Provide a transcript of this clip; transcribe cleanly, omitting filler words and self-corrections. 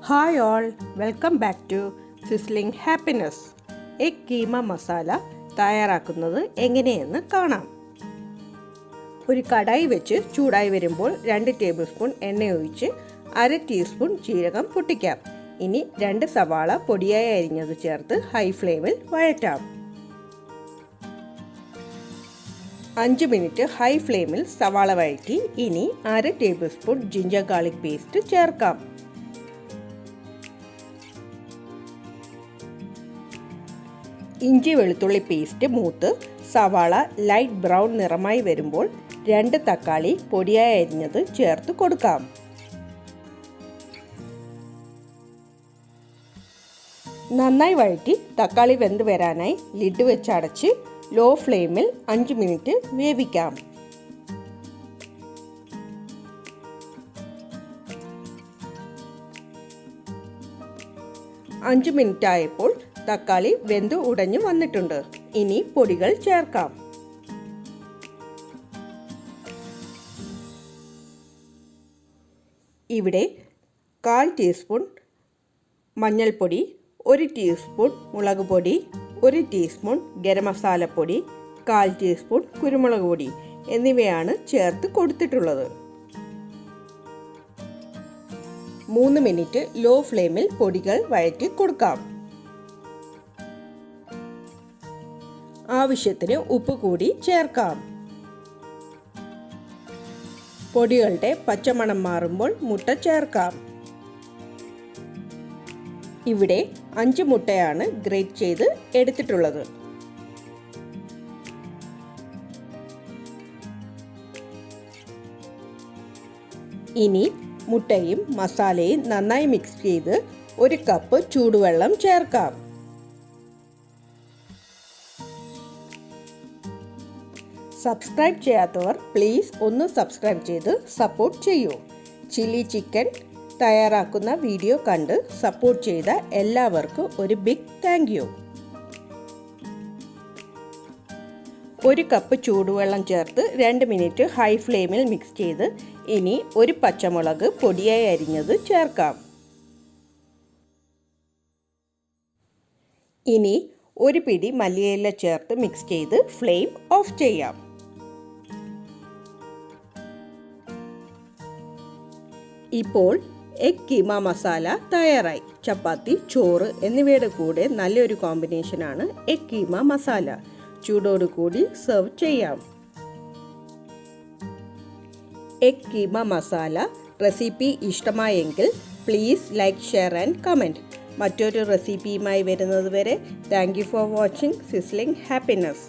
Hi all, welcome back to Sizzling Happiness. Egg Kheema Masala തയ്യാറാക്കുന്നത് എങ്ങനെയെന്ന് കാണാം. ഒരു കടായി വെച്ച് ചൂടായി വരുമ്പോൾ 2 ടേബിൾ സ്പൂൺ എണ്ണ ഒഴിച്ച് 1/2 ടീസ്പൂൺ ജീരകം പൊട്ടിക്കാം. ഇനി 2 സവാള പൊടിയായി അരിഞ്ഞത് ചേർത്ത് ഹൈ ഫ്ലെയിമിൽ വഴറ്റാം. 5 മിനിറ്റ് ഹൈ ഫ്ലെയിമിൽ സവാള വഴറ്റി ഇനി 1/2 table spoon ginger garlic paste ചേർക്കാം. ഇഞ്ചി വെളുത്തുള്ളി പേസ്റ്റ് മൂത്ത് സവാള ലൈറ്റ് ബ്രൗൺ നിറമായി വരുമ്പോൾ 2 തക്കാളി പൊടിയായി അരിഞ്ഞത് ചേർത്ത് കൊടുക്കാം. നന്നായി വഴറ്റി തക്കാളി വെന്ത് വരാനായി ലിഡ് വെച്ച് അടച്ച് ലോ ഫ്ലെയിമിൽ 5 മിനിറ്റ് വേവിക്കാം. അഞ്ച് മിനിറ്റ് ആയപ്പോൾ തക്കാളി വെന്ത് ഉടഞ്ഞു വന്നിട്ടുണ്ട്. ഇനി പൊടികൾ ചേർക്കാം. ഇവിടെ 1/4 ടീസ്പൂൺ മഞ്ഞൾപ്പൊടി, 1 ടീസ്പൂൺ മുളക് പൊടി, 1 ടീസ്പൂൺ ഗരം മസാലപ്പൊടി, 1/4 ടീസ്പൂൺ കുരുമുളക് പൊടി എന്നിവയാണ് ചേർത്ത് കൊടുത്തിട്ടുള്ളത്. 3 മിനിറ്റ് ലോ ഫ്ലെയിമിൽ പൊടികൾ വഴറ്റി കൊടുക്കാം. ആവശ്യത്തിന് ഉപ്പ് കൂടി ചേർക്കാം. പൊടികളുടെ പച്ചമണം മാറുമ്പോൾ മുട്ട ചേർക്കാം. ഇവിടെ 5 മുട്ടയാണ് ഗ്രേറ്റ് ചെയ്ത് എടുത്തിട്ടുള്ളത്. ഇനി മുട്ടയും മസാലയും നന്നായി മിക്സ് ചെയ്ത് 1 കപ്പ് ചൂടുവെള്ളം ചേർക്കാം. സബ്സ്ക്രൈബ് ചെയ്യാത്തവർ പ്ലീസ് ഒന്ന് സബ്സ്ക്രൈബ് ചെയ്ത് സപ്പോർട്ട് ചെയ്യൂ. ചില്ലി ചിക്കൻ തയ്യാറാക്കുന്ന വീഡിയോ കണ്ട് സപ്പോർട്ട് ചെയ്ത എല്ലാവർക്കും ഒരു ബിഗ് താങ്ക് യു. 1 കപ്പ് ചൂടുവെള്ളം ചേർത്ത് 2 മിനിറ്റ് ഹൈ ഫ്ലെയിമിൽ മിക്സ് ചെയ്ത് ഇനി 1 പച്ചമുളക് പൊടിയായി അരിഞ്ഞത് ചേർക്കാം. ഇനി 1 പിടി മല്ലിയില ചേർത്ത് മിക്സ് ചെയ്ത് ഫ്ലെയിം ഓഫ് ചെയ്യാം. ഇപ്പോൾ എഗ് കീമ മസാല തയ്യാറായി. ചപ്പാത്തി, ചോറ് എന്നിവയുടെ കൂടെ നല്ലൊരു കോമ്പിനേഷനാണ് എഗ് കീമ മസാല. ചൂടോട് കൂടി സെർവ് ചെയ്യാം. എഗ് കീമ മസാല റെസിപ്പി ഇഷ്ടമായെങ്കിൽ please like, share and comment. മറ്റൊരു റെസിപ്പിയുമായി വരുന്നത് വരെ thank you for watching sizzling happiness.